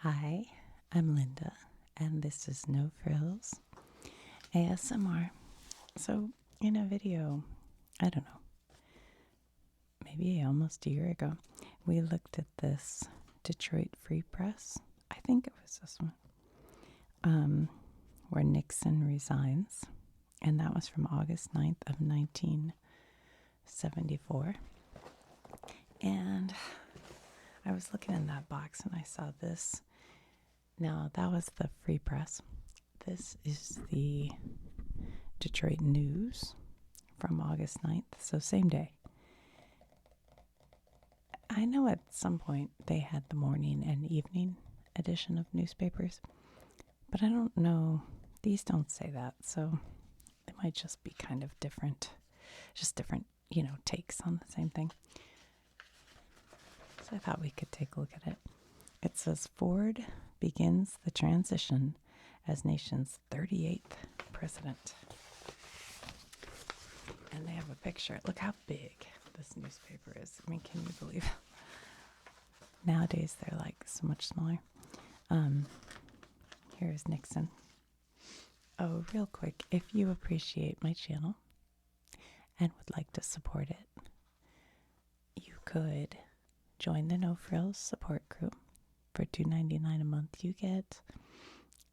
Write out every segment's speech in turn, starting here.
Hi, I'm Linda, and this is No Frills ASMR. So, in a video, I don't know, maybe almost a year ago, we looked at this Detroit Free Press. I think it was this one, where Nixon resigns, and that was from August 9th of 1974. And I was looking in that box and I saw this. Now, that was the Free Press. This is the Detroit News from August 9th, so same day. I know at some point they had the morning and evening edition of newspapers, but I don't know. These don't say that, so they might just be kind of different. Just different, takes on the same thing. So I thought we could take a look at it. It says, Ford begins the transition as nation's 38th president. And they have a picture. Look how big this newspaper is. I mean, can you believe it? Nowadays, they're like so much smaller. Here's Nixon. Oh, real quick, if you appreciate my channel and would like to support it, you could join the No Frills support group. For $2.99 a month, you get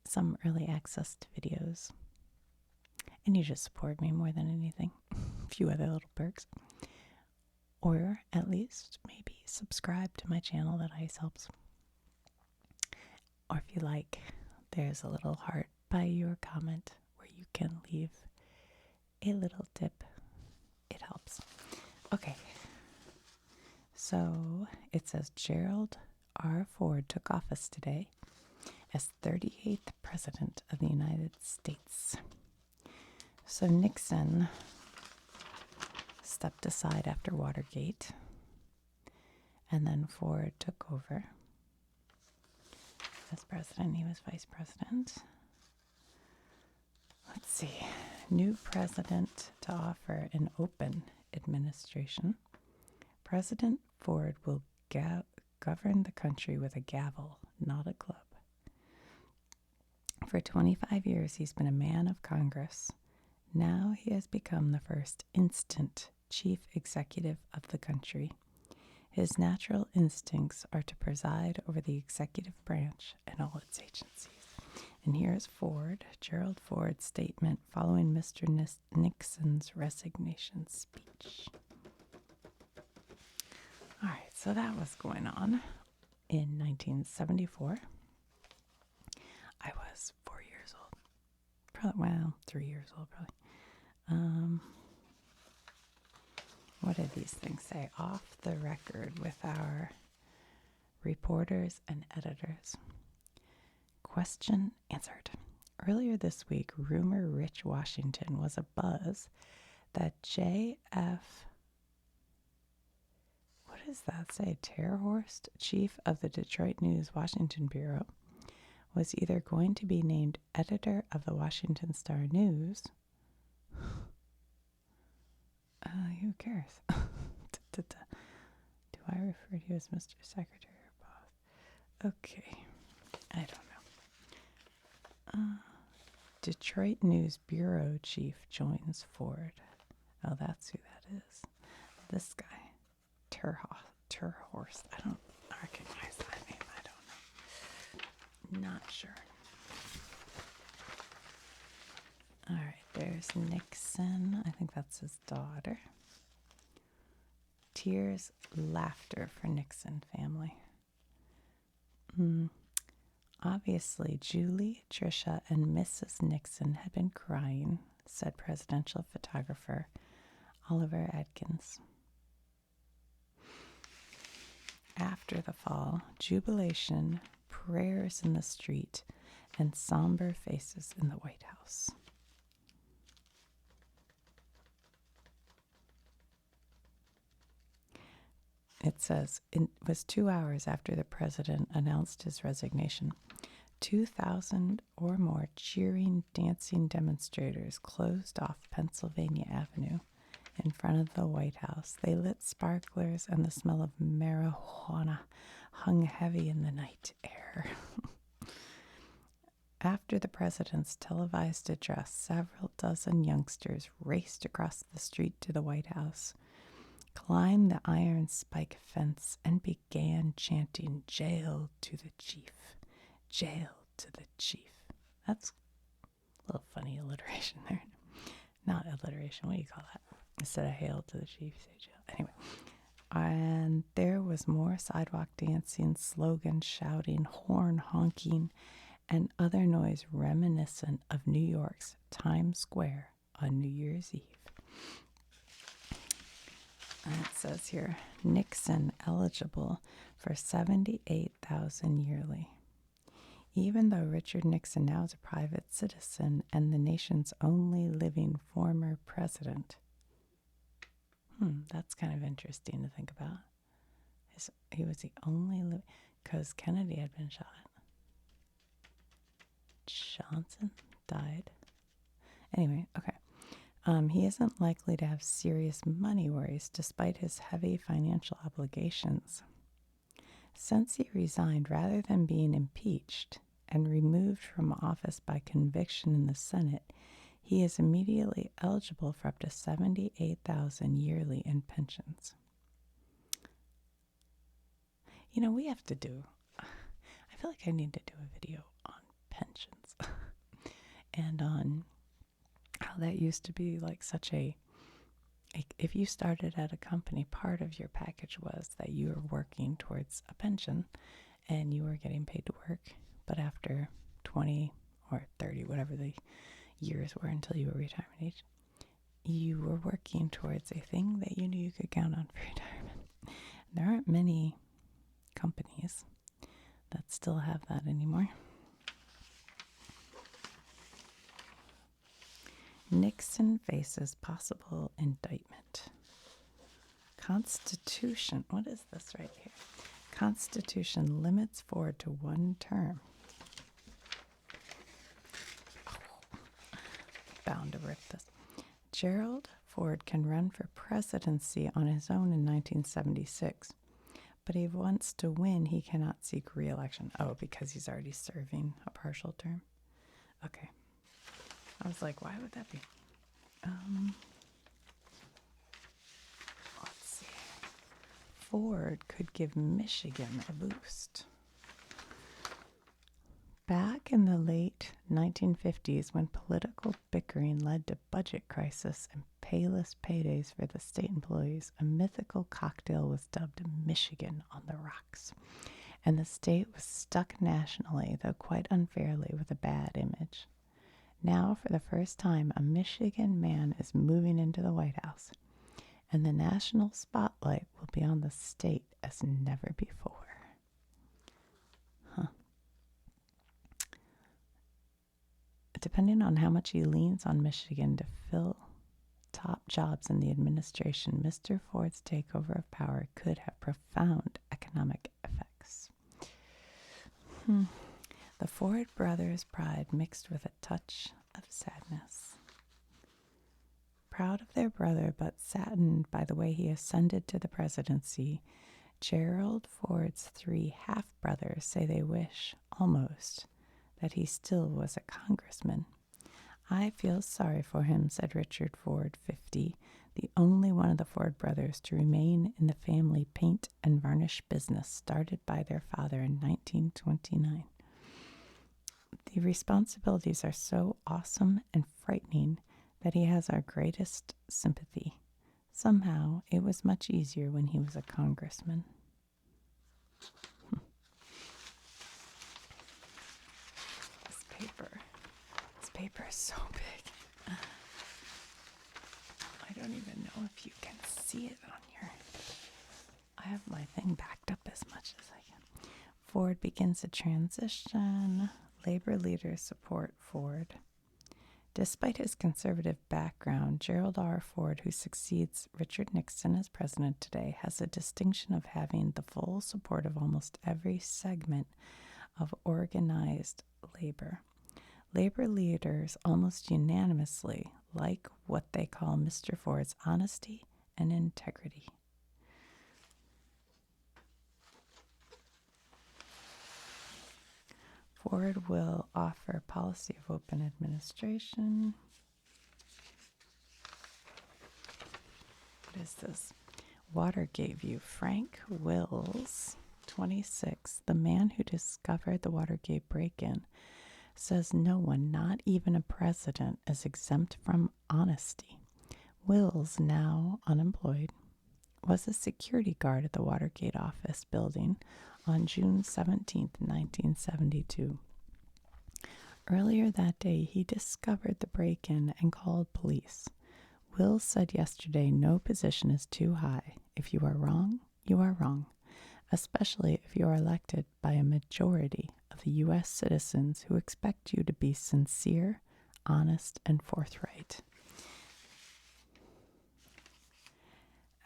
some early access to videos. And you just support me more than anything. A few other little perks. Or at least maybe subscribe to my channel. That always helps. Or if you like, there's a little heart by your comment where you can leave a little tip. It helps. Okay. So it says Gerald R. Ford took office today as 38th President of the United States. So Nixon stepped aside after Watergate, and then Ford took over as president. He was vice president. Let's see. New president to offer an open administration. President Ford will govern the country with a gavel, not a club. For 25 years, he's been a man of Congress. Now he has become the first instant chief executive of the country. His natural instincts are to preside over the executive branch and all its agencies. And here's Ford, Gerald Ford's statement following Mr. Nixon's resignation speech. All right, so that was going on in 1974. I was 4 years old. Probably, 3 years old, probably. What did these things say? Off the record with our reporters and editors. Question answered. Earlier this week, rumor Rich Washington was abuzz that J.F. What does that say? Terhorst, chief of the Detroit News Washington Bureau, was either going to be named editor of the Washington Star News. Who cares? Do I refer to you as Mr. Secretary or boss? Okay. I don't know. Detroit News Bureau chief joins Ford. Oh, that's who that is. This guy. Terhorst. I don't recognize that name. I don't know. Not sure. All right, there's Nixon. I think that's his daughter. Tears, laughter for Nixon family. Obviously, Julie, Tricia, and Mrs. Nixon had been crying, said presidential photographer Oliver Adkins. After the fall, jubilation, prayers in the street, and somber faces in the White House. It says, it was 2 hours after the president announced his resignation. 2,000 or more cheering, dancing demonstrators closed off Pennsylvania Avenue in front of the White House. They lit sparklers, and the smell of marijuana hung heavy in the night air. After the president's televised address, several dozen youngsters raced across the street to the White House, climbed the iron spike fence, and began chanting, "Jail to the chief, jail to the chief." That's a little funny alliteration there. Not alliteration, what do you call that? Instead of hail to the chief, say jail. Anyway, and there was more sidewalk dancing, slogan shouting, horn honking, and other noise reminiscent of New York's Times Square on New Year's Eve. And it says here, Nixon eligible for $78,000 yearly. Even though Richard Nixon now is a private citizen and the nation's only living former president. That's kind of interesting to think about. He was the only because Kennedy had been shot. Johnson died. Anyway, okay. He isn't likely to have serious money worries despite his heavy financial obligations. Since he resigned rather than being impeached and removed from office by conviction in the Senate, he is immediately eligible for up to $78,000 yearly in pensions. You know, we have to do, I feel like I need to do a video on pensions and on how that used to be like such a, if you started at a company, part of your package was that you were working towards a pension and you were getting paid to work, but after 20 or 30, whatever the years were until you were retirement age, you were working towards a thing that you knew you could count on for retirement. There aren't many companies that still have that anymore. Nixon faces possible indictment. Constitution, what is this right here? Constitution limits Ford to 1 term. Bound to rip this. Gerald Ford can run for presidency on his own in 1976, but if he wants to win, he cannot seek re-election. Oh, because he's already serving a partial term? Okay. I was like, why would that be? Let's see. Ford could give Michigan a boost. Back in the late 1950s, when political bickering led to budget crisis and payless paydays for the state employees, a mythical cocktail was dubbed Michigan on the rocks. And the state was stuck nationally, though quite unfairly, with a bad image. Now, for the first time, a Michigan man is moving into the White House, and the national spotlight will be on the state as never before. Depending on how much he leans on Michigan to fill top jobs in the administration, Mr. Ford's takeover of power could have profound economic effects. The Ford brothers' pride mixed with a touch of sadness. Proud of their brother, but saddened by the way he ascended to the presidency, Gerald Ford's 3 half-brothers say they wish, almost, that he still was a congressman. "I feel sorry for him," said Richard Ford, 50, the only one of the Ford brothers to remain in the family paint and varnish business started by their father in 1929. "The responsibilities are so awesome and frightening that he has our greatest sympathy. Somehow, it was much easier when he was a congressman." This paper is so big. I don't even know if you can see it on your... I have my thing backed up as much as I can. Ford begins a transition. Labor leaders support Ford. Despite his conservative background, Gerald R. Ford, who succeeds Richard Nixon as president today, has the distinction of having the full support of almost every segment of organized labor. Labor leaders almost unanimously like what they call Mr. Ford's honesty and integrity. Ford will offer policy of open administration. What is this? Watergate view. Frank Wills, 26, the man who discovered the Watergate break-in, says no one, not even a president, is exempt from honesty. Wills, now unemployed, was a security guard at the Watergate office building on June 17, 1972. Earlier that day, he discovered the break-in and called police. Wills said yesterday, no position is too high. If you are wrong, you are wrong, especially if you are elected by a majority of the U.S. citizens who expect you to be sincere, honest, and forthright.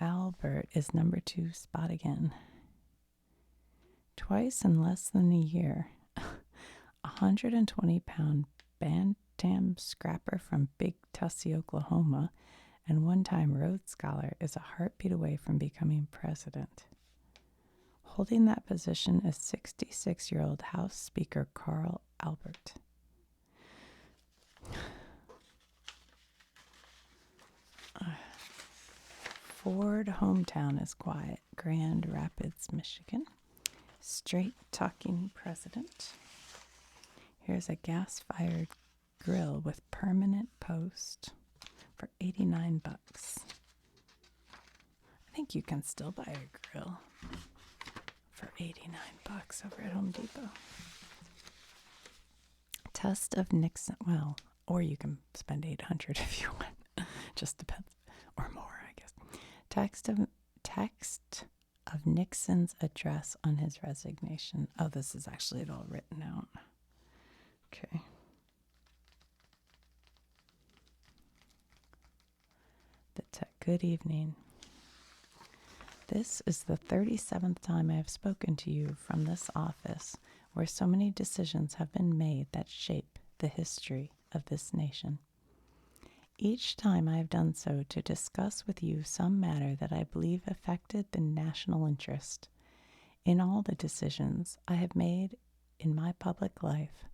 Albert is number 2 spot again. Twice in less than a year, a 120-pound bantam scrapper from Big Tussey, Oklahoma, and one-time Rhodes Scholar is a heartbeat away from becoming president. Holding that position is 66-year-old House Speaker Carl Albert. Ford hometown is quiet. Grand Rapids, Michigan. Straight-talking president. Here's a gas-fired grill with permanent post for $89. I think you can still buy a grill for $89 over at Home Depot. Test of Nixon, well, or you can spend $800 if you want. Just depends, or more, I guess. Text of Nixon's address on his resignation. Oh, this is actually it all written out. Okay. Good evening. This is the 37th time I have spoken to you from this office, where so many decisions have been made that shape the history of this nation. Each time I have done so to discuss with you some matter that I believe affected the national interest. In all the decisions I have made in my public life,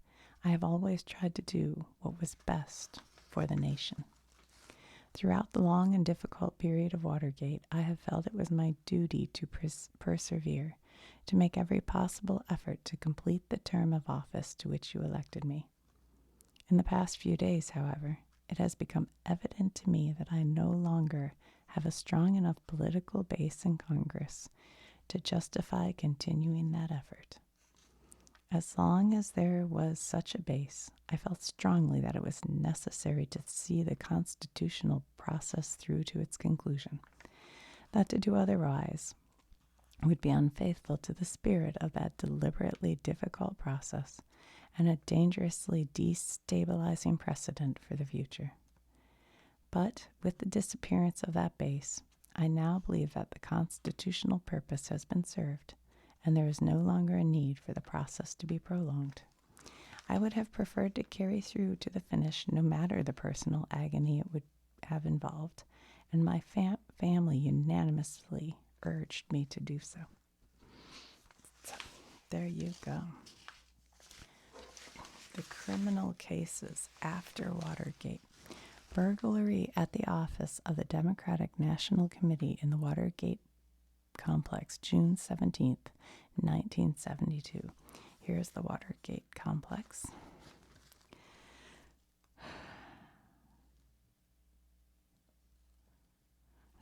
I have always tried to do what was best for the nation. Throughout the long and difficult period of Watergate, I have felt it was my duty to persevere, to make every possible effort to complete the term of office to which you elected me. In the past few days, however, it has become evident to me that I no longer have a strong enough political base in Congress to justify continuing that effort. As long as there was such a base, I felt strongly that it was necessary to see the constitutional process through to its conclusion, that to do otherwise would be unfaithful to the spirit of that deliberately difficult process and a dangerously destabilizing precedent for the future. But with the disappearance of that base, I now believe that the constitutional purpose has been served, and there is no longer a need for the process to be prolonged. I would have preferred to carry through to the finish no matter the personal agony it would have involved, and my family unanimously urged me to do so. So, there you go. The criminal cases after Watergate. Burglary at the office of the Democratic National Committee in the Watergate complex, June 17th, 1972. Here's the Watergate complex.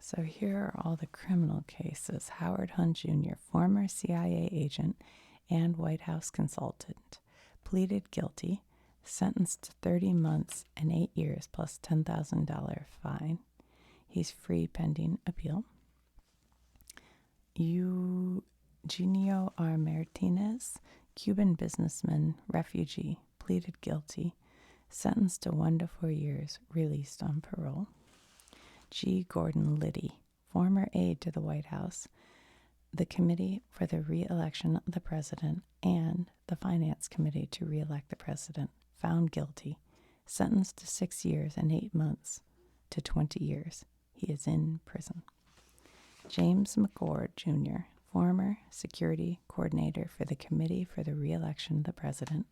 So here are all the criminal cases. Howard Hunt Jr., former CIA agent and White House consultant, pleaded guilty, sentenced to 30 months and 8 years plus $10,000 fine. He's free pending appeal. Eugenio R. Martinez, Cuban businessman, refugee, pleaded guilty, sentenced to 1 to 4 years, released on parole. G. Gordon Liddy, former aide to the White House, the Committee for the Re-election of the President, and the Finance Committee to re-elect the President, found guilty, sentenced to 6 years and 8 months to 20 years. He is in prison. James McCord, Jr., former security coordinator for the Committee for the Re-election of the President,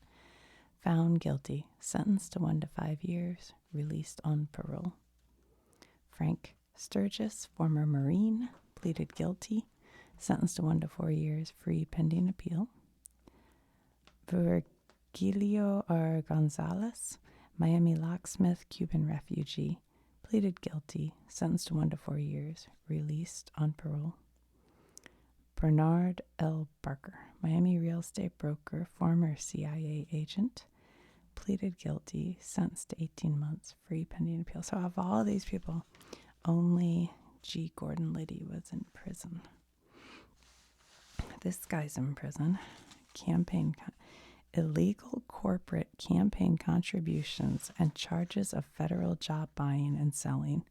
found guilty, sentenced to 1 to 5 years, released on parole. Frank Sturgis, former Marine, pleaded guilty, sentenced to 1 to 4 years, free pending appeal. Virgilio R. Gonzalez, Miami locksmith, Cuban refugee, pleaded guilty, sentenced to 1 to 4 years, released on parole. Bernard L. Barker, Miami real estate broker, former CIA agent, pleaded guilty, sentenced to 18 months, free pending appeal. So of all these people, only G. Gordon Liddy was in prison. This guy's in prison. Illegal corporate campaign contributions and charges of federal job buying and selling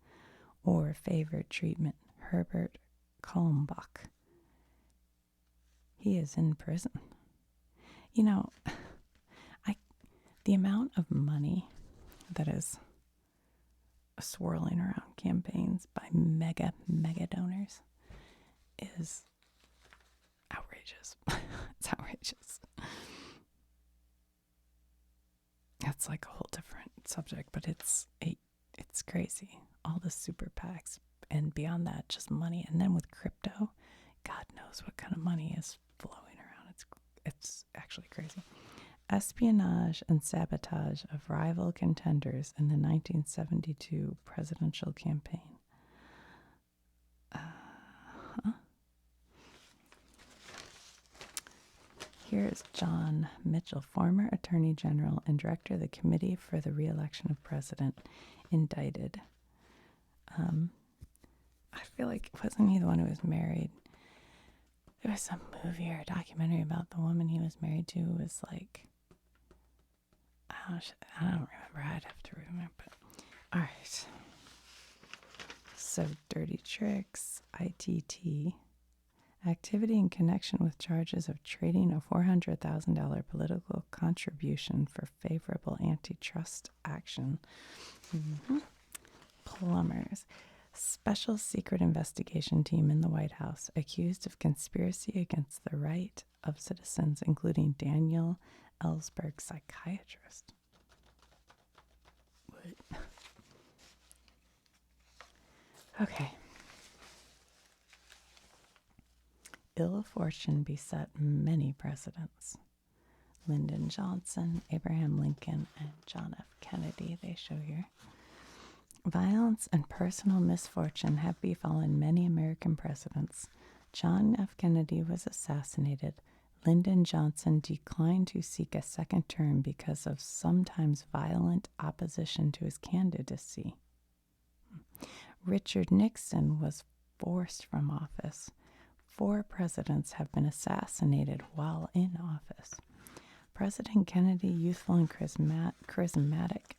or favored treatment. Herbert Kalmbach. He is in prison. You know, the amount of money that is swirling around campaigns by mega donors is outrageous. It's outrageous. That's like a whole different subject, but it's crazy. All the super PACs, and beyond that, just money. And then with crypto, God knows what kind of money is flowing around. It's actually crazy. Espionage and sabotage of rival contenders in the 1972 presidential campaign. Here is John Mitchell, former Attorney General and Director of the Committee for the Re-election of President, indicted. I feel like, wasn't he the one who was married? There was some movie or a documentary about the woman he was married to who was like, I don't remember. I'd have to remember. All right. So, dirty tricks, ITT. Activity in connection with charges of trading a $400,000 political contribution for favorable antitrust action. Plumbers. Special secret investigation team in the White House accused of conspiracy against the right of citizens, including Daniel Ellsberg, psychiatrist. What? Okay. Ill fortune beset many presidents. Lyndon Johnson, Abraham Lincoln, and John F. Kennedy, they show here. Violence and personal misfortune have befallen many American presidents. John F. Kennedy was assassinated. Lyndon Johnson declined to seek a second term because of sometimes violent opposition to his candidacy. Richard Nixon was forced from office. 4 presidents have been assassinated while in office. President Kennedy, youthful and charismatic,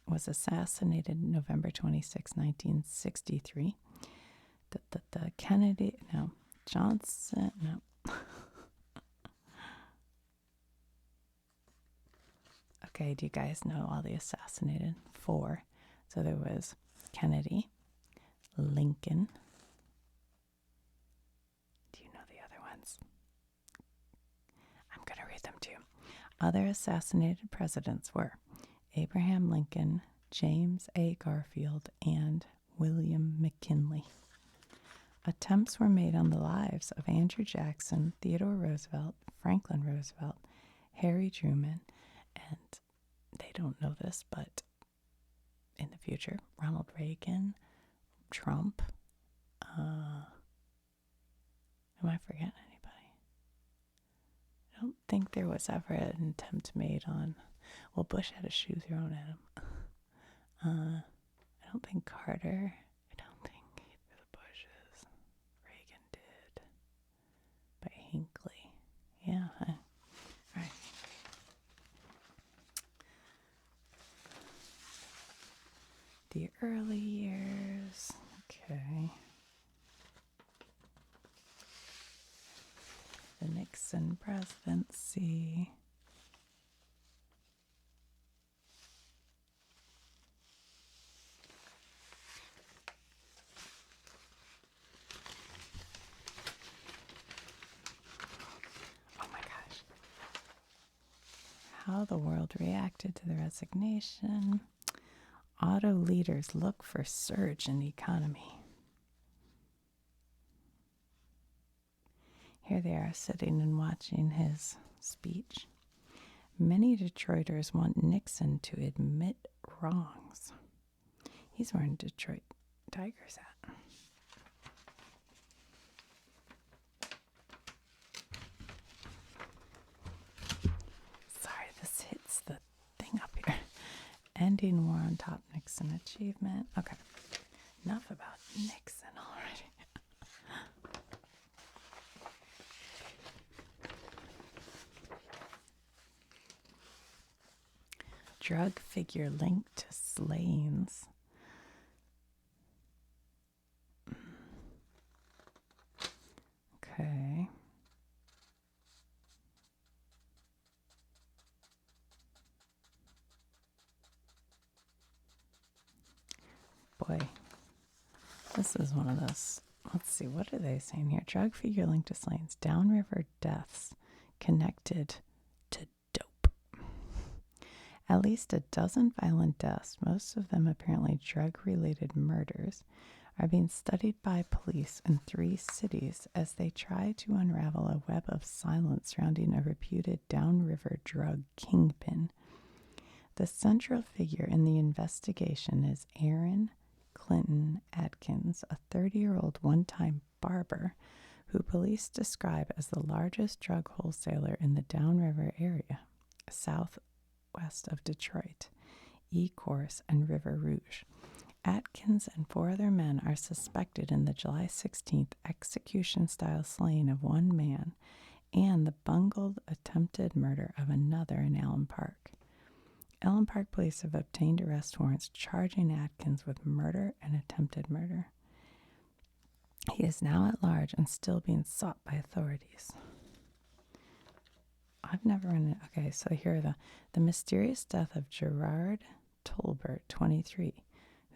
was assassinated November 26, 1963. Johnson, no. Okay, do you guys know all the assassinated? 4. So there was Kennedy, Lincoln. Do you know the other ones? I'm going to read them too. Other assassinated presidents were Abraham Lincoln, James A. Garfield, and William McKinley. Attempts were made on the lives of Andrew Jackson, Theodore Roosevelt, Franklin Roosevelt, Harry Truman, and they don't know this, but in the future, Ronald Reagan, Trump. Am I forgetting anybody? I don't think there was ever an attempt made on, well, Bush had a shoe thrown at him. I don't think Carter, I don't think the Bushes. Reagan did. By Hinckley. Yeah. All right. The early years. Okay. The Nixon presidency. Oh my gosh. how the world reacted to the resignation. Auto leaders look for surge in economy. Here they are sitting and watching his speech. Many Detroiters want Nixon to admit wrongs. He's wearing a Detroit Tigers hat. Sorry, this hits the thing up here. Ending war on top Nixon achievement. Okay, enough about Nixon already. Drug figure linked to slayings. Okay. Boy, this is one of those. Let's see, what are they saying here? Drug figure linked to slayings. Downriver deaths connected to dope. At least a dozen violent deaths, most of them apparently drug-related murders, are being studied by police in 3 cities as they try to unravel a web of silence surrounding a reputed downriver drug kingpin. The central figure in the investigation is Aaron Clinton Atkins, a 30-year-old one-time barber who police describe as the largest drug wholesaler in the downriver area, southwest of Detroit, Ecorse, and River Rouge. Atkins and 4 other men are suspected in the July 16th execution-style slaying of 1 man and the bungled attempted murder of another in Allen Park. Allen Park police have obtained arrest warrants charging Atkins with murder and attempted murder. He is now at large and still being sought by authorities. I've never run it. Okay, so here are the mysterious death of Gerard Tolbert, 23,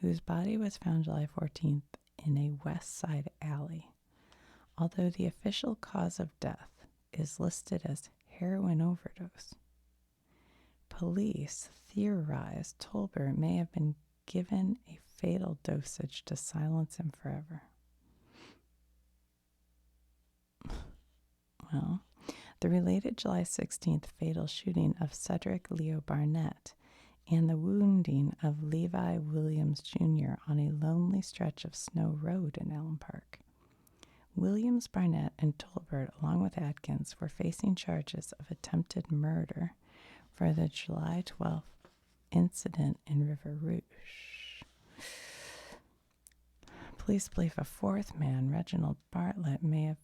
whose body was found July 14th in a West Side alley. Although the official cause of death is listed as heroin overdose, police theorize Tolbert may have been given a fatal dosage to silence him forever. Well, the related July 16th fatal shooting of Cedric Leo Barnett and the wounding of Levi Williams Jr. on a lonely stretch of snow road in Allen Park. Williams, Barnett, and Tolbert, along with Atkins, were facing charges of attempted murder for the July 12th incident in River Rouge. Police believe a 4th man, Reginald Bartlett, may have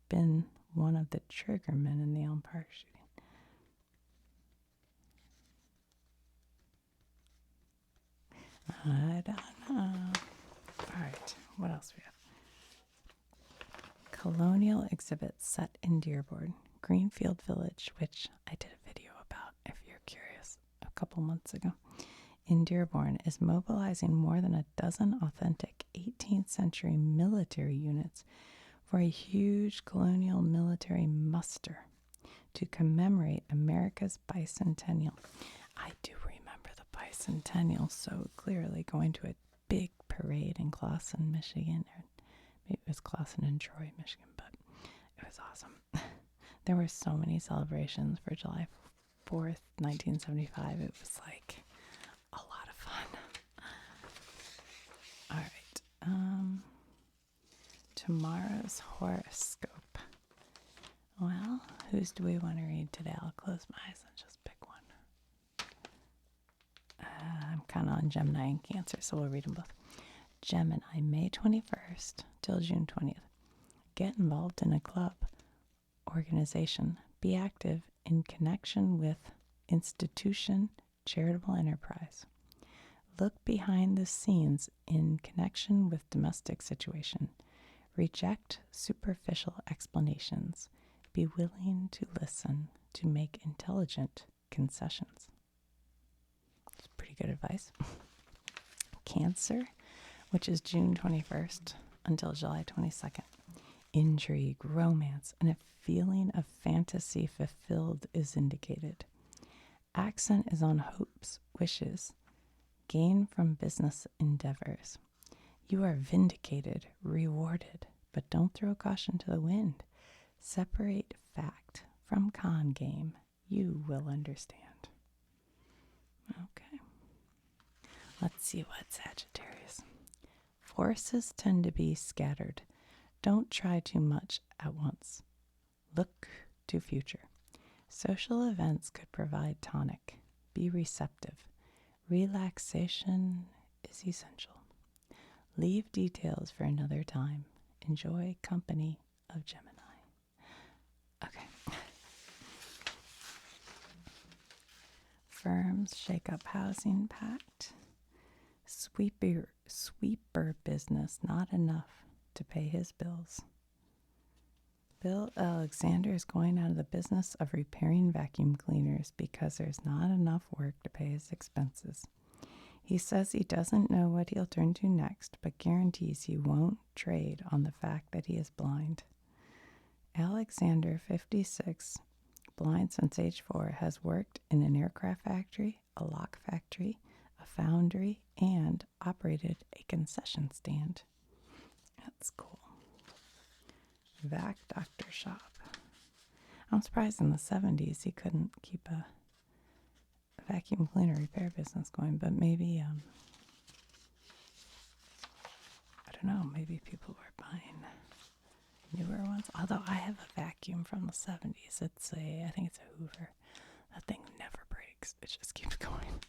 been one of the triggermen in the Elm Park shooting. I don't know. All right, what else we have? Colonial exhibit set in Dearborn, Greenfield Village, which I did a video about if you're curious a couple months ago, in Dearborn is mobilizing more than a dozen authentic 18th century military units for a huge colonial military muster to commemorate America's bicentennial. I do remember the bicentennial so clearly, going to a big parade in Clawson, Michigan, or maybe it was Clawson and Troy, Michigan, but it was awesome. There were so many celebrations for July 4th, 1975. It was like a lot of fun. All right. Tomorrow's horoscope. Well, whose do we want to read today? I'll close my eyes and just pick one. I'm kind of on Gemini and Cancer, so we'll read them both. Gemini, May 21st till June 20th. Get involved in a club, organization. Be active in connection with institution, charitable enterprise. Look behind the scenes in connection with domestic situation. Reject superficial explanations. Be willing to listen, to make intelligent concessions. It's pretty good advice. Cancer, which is June 21st until July 22nd. Intrigue, romance, and a feeling of fantasy fulfilled is indicated. Accent is on hopes, wishes, gain from business endeavors. You are vindicated, rewarded, but don't throw caution to the wind. Separate fact from con game. You will understand. Okay. Let's see what Sagittarius. Forces tend to be scattered. Don't try too much at once. Look to future. Social events could provide tonic. Be receptive. Relaxation is essential. Leave details for another time. Enjoy company of Gemini. Okay. Firms shake up housing pact. Sweeper business not enough to pay his bills. Bill Alexander is going out of the business of repairing vacuum cleaners because there's not enough work to pay his expenses. He says he doesn't know what he'll turn to next, but guarantees he won't trade on the fact that he is blind. Alexander, 56, blind since age 4, has worked in an aircraft factory, a lock factory, a foundry, and operated a concession stand. That's cool. Vac doctor shop. I'm surprised in the 70s he couldn't keep a vacuum cleaner repair business going, but maybe, I don't know, maybe people were buying newer ones. Although I have a vacuum from the 70s. I think it's a Hoover. That thing never breaks. It just keeps going.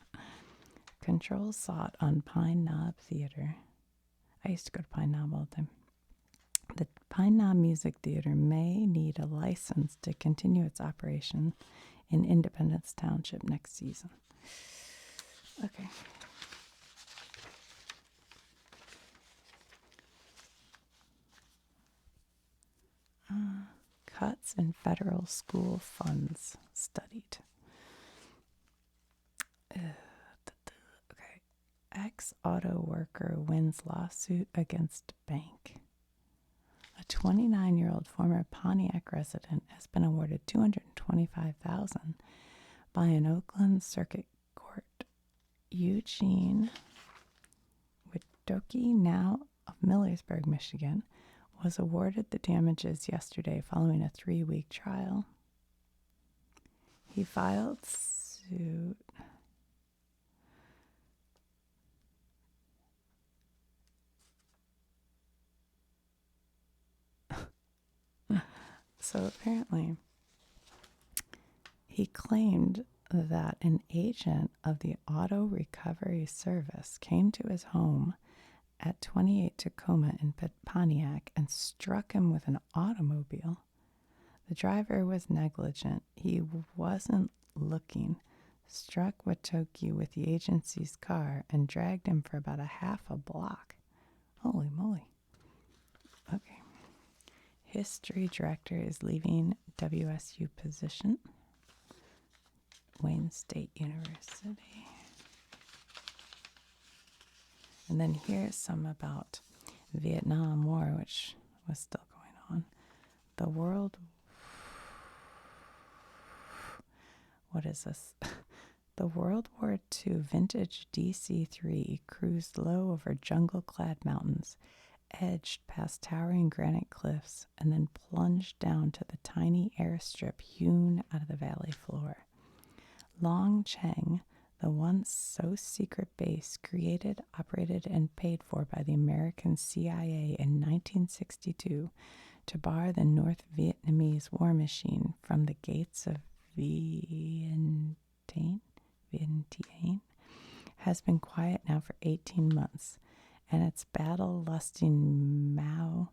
Controls sought on Pine Knob Theater. I used to go to Pine Knob all the time. The Pine Knob Music Theater may need a license to continue its operation in Independence Township next season. Okay. Cuts in federal school funds studied. Okay. Ex-auto worker wins lawsuit against bank. A 29-year-old former Pontiac resident has been awarded $225,000 by an Oakland Circuit Court. Eugene Widoki, now of Millersburg, Michigan, was awarded the damages yesterday following a 3-week trial. He filed suit. So apparently, he claimed that an agent of the Auto Recovery Service came to his home at 28 Tacoma in Pontiac and struck him with an automobile. The driver was negligent. He wasn't looking. Struck Watoki with the agency's car and dragged him for about a half a block. Holy moly. Okay. History director is leaving WSU position. Wayne State University. And then here's some about Vietnam War, which was still going on. The world... What is this? The World War II vintage DC-3 cruised low over jungle-clad mountains, edged past towering granite cliffs, and then plunged down to the tiny airstrip hewn out of the valley floor. Long Cheng, the once so secret base created, operated, and paid for by the American CIA in 1962 to bar the North Vietnamese war machine from the gates of Vientiane, has been quiet now for 18 months, and its battle-lusting Mao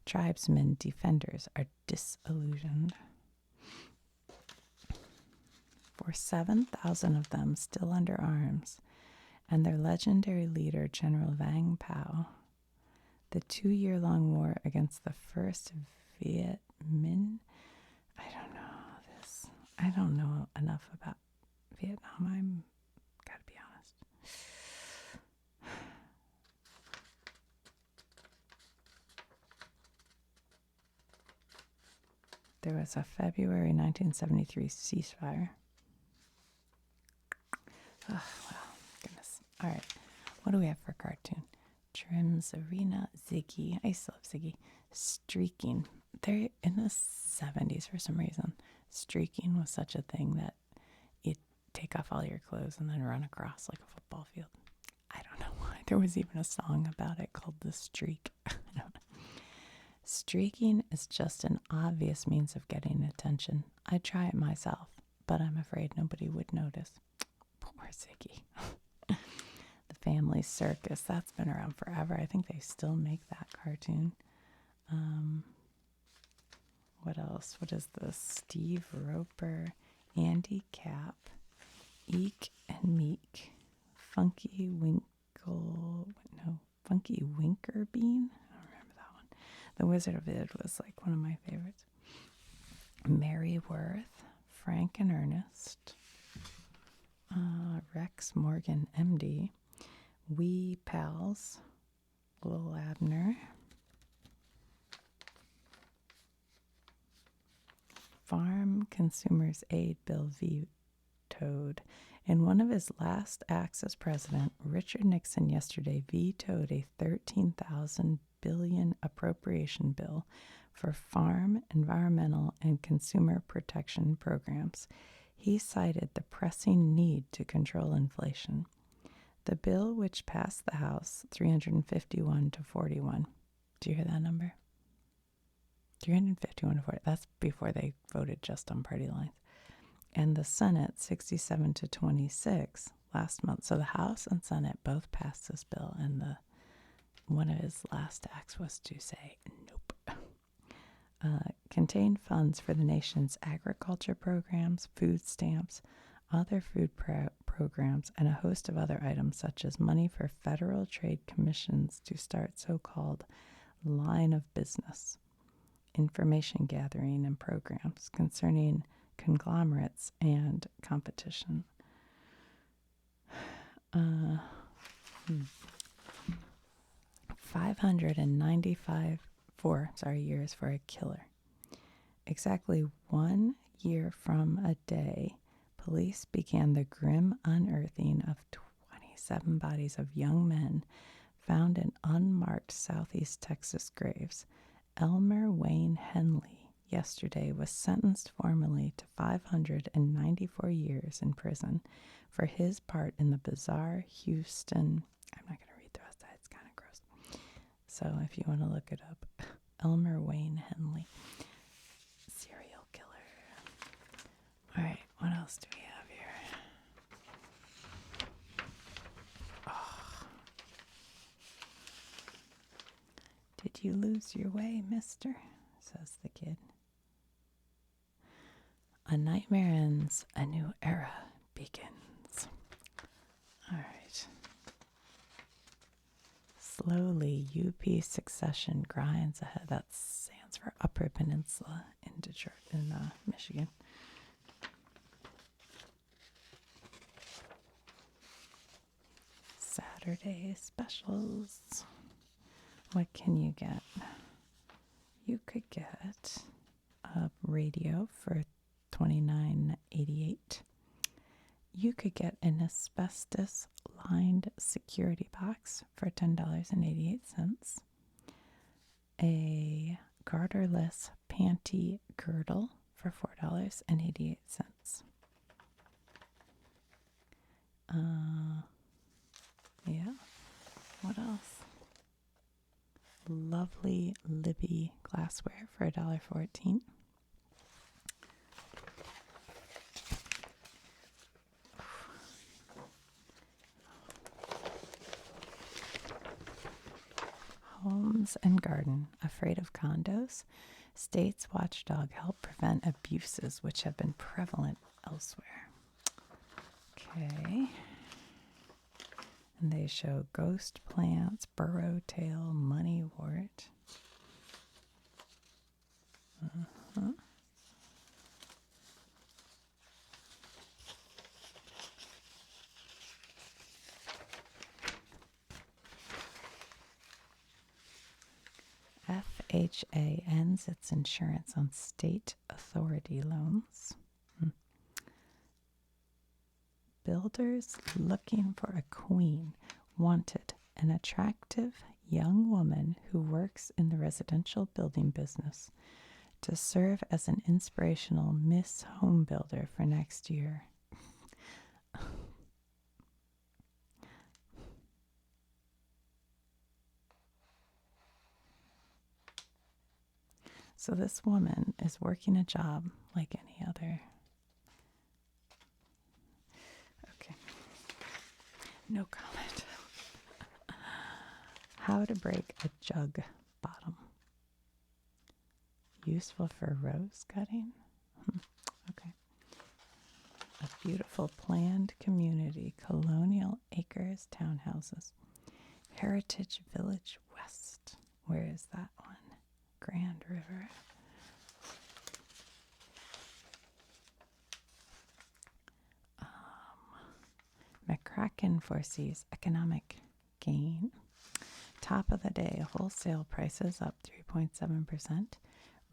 tribesmen defenders are disillusioned. For 7,000 of them still under arms, and their legendary leader, General Vang Pao, the 2-year-long war against the first Viet Minh. I don't know enough about Vietnam. I'm gotta be honest. There was a February 1973 ceasefire. Oh, well, goodness. All right. What do we have for cartoon? Trim's Arena, Ziggy. I still have Ziggy. Streaking. They're in the 70s for some reason. Streaking was such a thing that you'd take off all your clothes and then run across like a football field. I don't know why. There was even a song about it called The Streak. I don't know. Streaking is just an obvious means of getting attention. I'd try it myself, but I'm afraid nobody would notice. Poor Ziggy. The Family Circus, that's been around forever. I think they still make that cartoon. What else? What is this? Steve Roper, Andy Cap, Eek and Meek, Funky Winker Bean. I don't remember that one. The Wizard of Id was like one of my favorites. Mary Worth, Frank and Ernest, Rex Morgan, MD, Wee Pals, Lil Abner, Farm Consumers Aid Bill vetoed. In one of his last acts as president, Richard Nixon yesterday vetoed a $13,000 billion appropriation bill for farm, environmental, and consumer protection programs. He cited the pressing need to control inflation. The bill, which passed the House 351 to 41. Do you hear that number? 351 to 40. That's before they voted just on party lines. And the Senate 67 to 26 last month. So the House and Senate both passed this bill, and one of his last acts was to say nope. Contained funds for the nation's agriculture programs, food stamps, other food programs, and a host of other items such as money for federal trade commissions to start so-called line of business, information gathering, and programs concerning conglomerates and competition. 595 years for a killer. Exactly 1 year from a day, police began the grim unearthing of 27 bodies of young men found in unmarked southeast Texas graves. Elmer Wayne Henley yesterday was sentenced formally to 594 years in prison for his part in the bizarre Houston. I'm not going to read the rest of that. It's kind of gross. So if you want to look it up, Elmer Wayne Henley, serial killer. All right, what else do we have here? Oh. Did you lose your way, mister? Says the kid. A nightmare ends, a new era begins. All right. Slowly, UP succession grinds ahead. That stands for Upper Peninsula in Detroit, in Michigan. Saturday specials. What can you get? You could get a radio for $29.88. You could get an asbestos-lined security box for $10.88. A garterless panty girdle for $4.88. Yeah. What else? Lovely Libby glassware for $1.14. Homes and Garden, afraid of condos? State's watchdog help prevent abuses which have been prevalent elsewhere. Okay. And they show ghost plants, burrowtail, moneywort. FHA ends its insurance on state authority loans. Builders looking for a queen wanted an attractive young woman who works in the residential building business to serve as an inspirational Miss Home Builder for next year. So this woman is working a job like any other. Okay. No comment. How to break a jug bottom. Useful for rose cutting? Okay. A beautiful planned community, colonial acres, townhouses. Heritage Village West. Where is that one? Grand River. McCracken foresees economic gain. Top of the day, wholesale prices up 3.7%.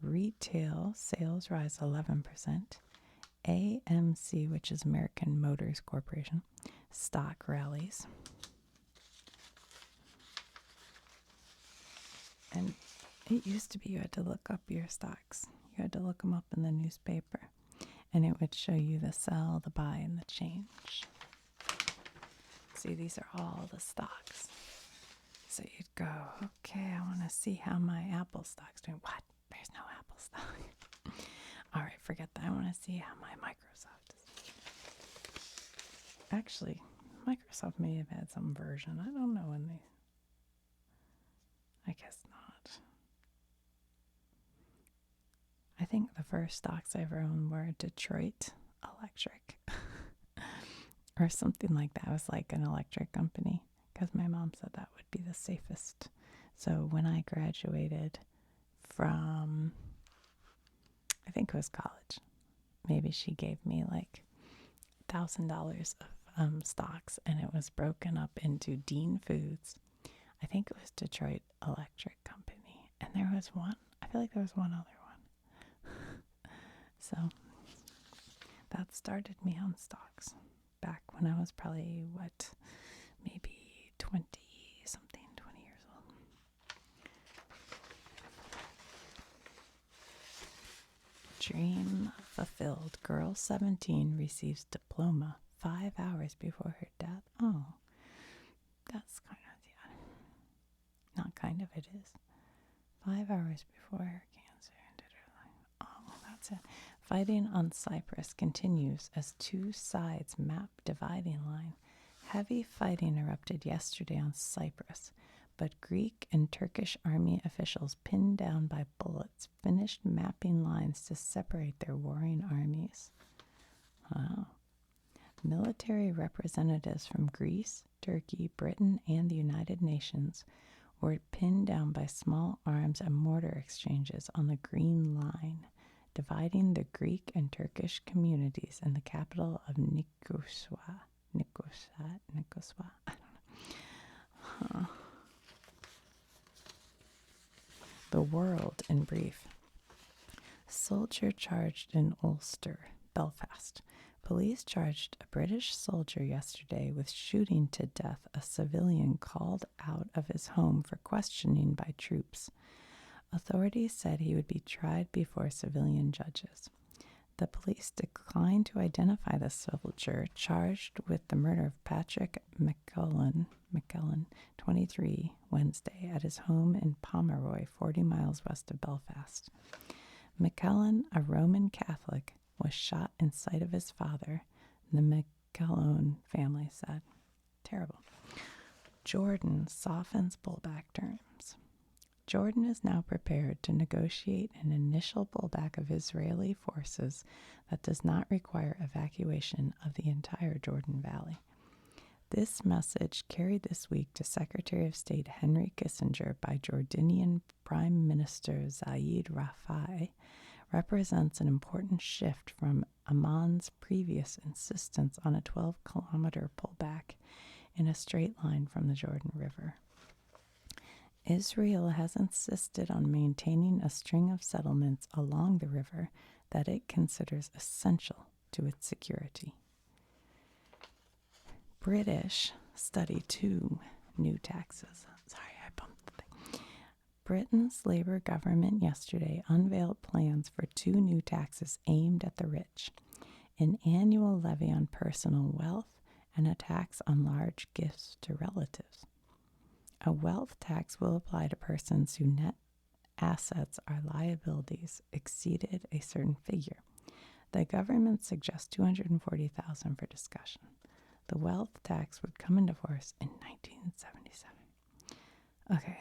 Retail sales rise 11%. AMC, which is American Motors Corporation, stock rallies. And it used to be you had to look up your stocks. You had to look them up in the newspaper. And it would show you the sell, the buy, and the change. See, these are all the stocks. So you'd go, okay, I want to see how my Apple stock's doing. What? There's no Apple stock. All right, forget that. I want to see how my Microsoft is. Actually, Microsoft may have had some version. I don't know when they... I guess not. I think the first stocks I ever owned were Detroit Electric. Or something like that. It was like an electric company. Because my mom said that would be the safest. So when I graduated from, I think it was college, maybe she gave me like $1,000 of stocks, and it was broken up into Dean Foods. I think it was Detroit Electric Company. And there was one, I feel like there was one other one. So that started me on stocks back when I was probably, maybe 20 years old. Dream fulfilled. Girl 17 receives diploma 5 hours before her death. Oh, that's kind of, yeah. Not kind of, it is. 5 hours before her cancer ended her life. Oh, well, that's it. Fighting on Cyprus continues as two sides map dividing line. Heavy fighting erupted yesterday on Cyprus, but Greek and Turkish army officials pinned down by bullets finished mapping lines to separate their warring armies. Wow. Military representatives from Greece, Turkey, Britain, and the United Nations were pinned down by small arms and mortar exchanges on the Green Line, dividing the Greek and Turkish communities in the capital of Nicosia. I don't know. The world in brief. Soldier charged in Ulster, Belfast. Police charged a British soldier yesterday with shooting to death a civilian called out of his home for questioning by troops. Authorities said he would be tried before civilian judges. The police declined to identify the soldier charged with the murder of Patrick McKellen, 23, Wednesday, at his home in Pomeroy, 40 miles west of Belfast. McKellen, a Roman Catholic, was shot in sight of his father, the McKellen family said. Terrible. Jordan softens pullback terms. Jordan is now prepared to negotiate an initial pullback of Israeli forces that does not require evacuation of the entire Jordan Valley. This message, carried this week to Secretary of State Henry Kissinger by Jordanian Prime Minister Zaid Rafai, represents an important shift from Amman's previous insistence on a 12-kilometer pullback in a straight line from the Jordan River. Israel has insisted on maintaining a string of settlements along the river that it considers essential to its security. British study two new taxes. Sorry, I bumped the thing. Britain's Labour government yesterday unveiled plans for two new taxes aimed at the rich: an annual levy on personal wealth and a tax on large gifts to relatives. A wealth tax will apply to persons whose net assets or liabilities exceeded a certain figure. The government suggests $240,000 for discussion. The wealth tax would come into force in 1977. Okay.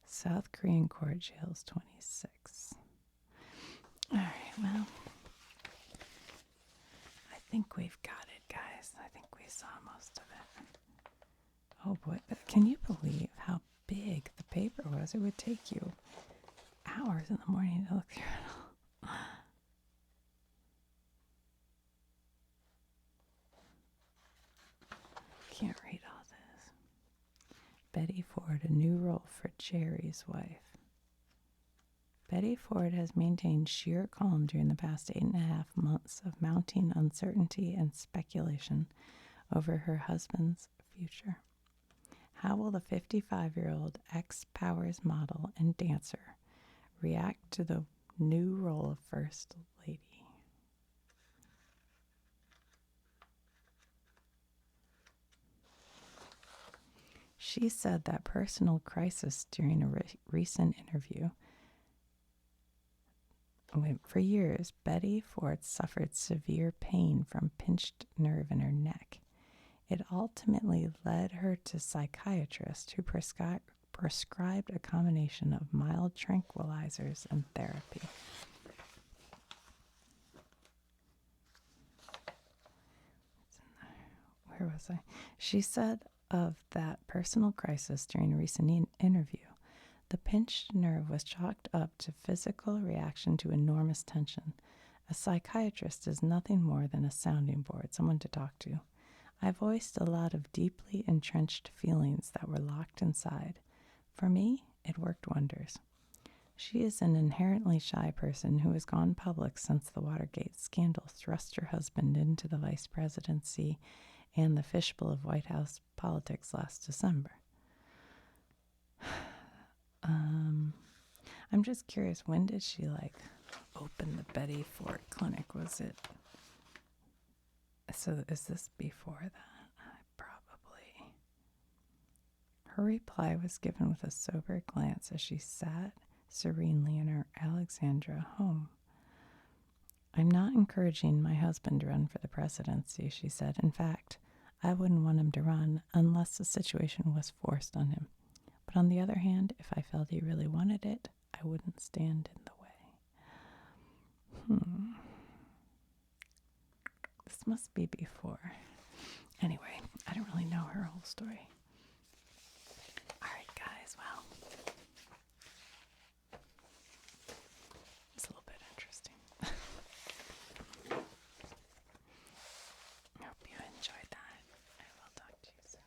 South Korean court jails 26. All right, well, I think we've got it, guys. I think we saw most of it. Oh boy, can you believe how big the paper was? It would take you hours in the morning to look through it all. Can't read all this. Betty Ford, a new role for Jerry's wife. Betty Ford has maintained sheer calm during the past 8.5 months of mounting uncertainty and speculation over her husband's future. How will the 55-year-old ex-Powers model and dancer react to the new role of First Lady? She said that personal crisis during a recent interview. For years, Betty Ford suffered severe pain from pinched nerve in her neck. It ultimately led her to psychiatrists who prescribed a combination of mild tranquilizers and therapy. Where was I? She said of that personal crisis during a recent interview, the pinched nerve was chalked up to physical reaction to enormous tension. A psychiatrist is nothing more than a sounding board, someone to talk to. I voiced a lot of deeply entrenched feelings that were locked inside. For me, it worked wonders. She is an inherently shy person who has gone public since the Watergate scandal thrust her husband into the vice presidency and the fishbowl of White House politics last December. I'm just curious, when did she open the Betty Ford clinic? Was it? So is this before that? Probably. Her reply was given with a sober glance as she sat serenely in her Alexandra home. I'm not encouraging my husband to run for the presidency, she said. In fact, I wouldn't want him to run unless the situation was forced on him. But on the other hand, if I felt he really wanted it, I wouldn't stand in the way. This must be before. Anyway, I don't really know her whole story. All right, guys, well, it's a little bit interesting. I hope you enjoyed that. I will talk to you soon.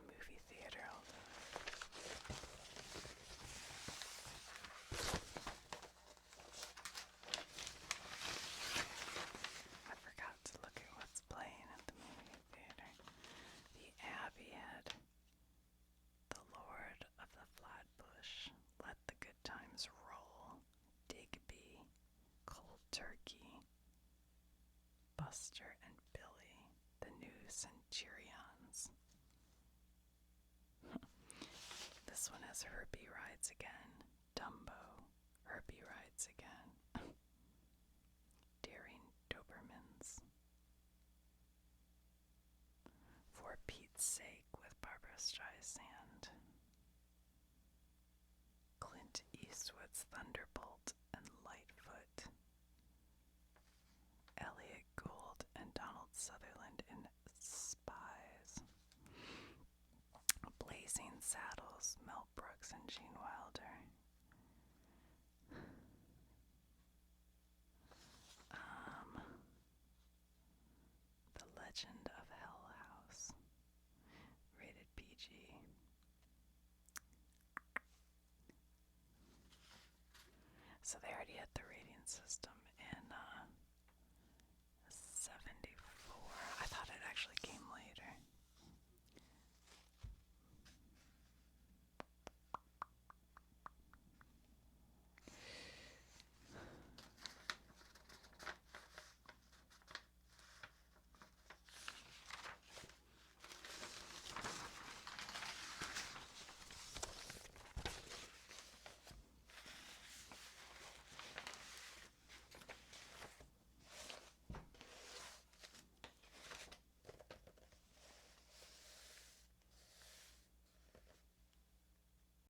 Movie theater. I forgot to look at what's playing at the movie theater. The Abbey had The Lord of the Flatbush, Let the Good Times Roll, Digby, Cold Turkey, Buster and Billy, The New Centurions. This one has Herbie Rides Again, Dumbo, Herbie Rides Again, Daring Dobermans, For Pete's Sake with Barbara Streisand, Clint Eastwood's Thunderbolt and Lightfoot, Elliot Gould and Donald Sutherland in Spies, Blazing Saddles, Mel Brooks and Gene Wilder, The Legend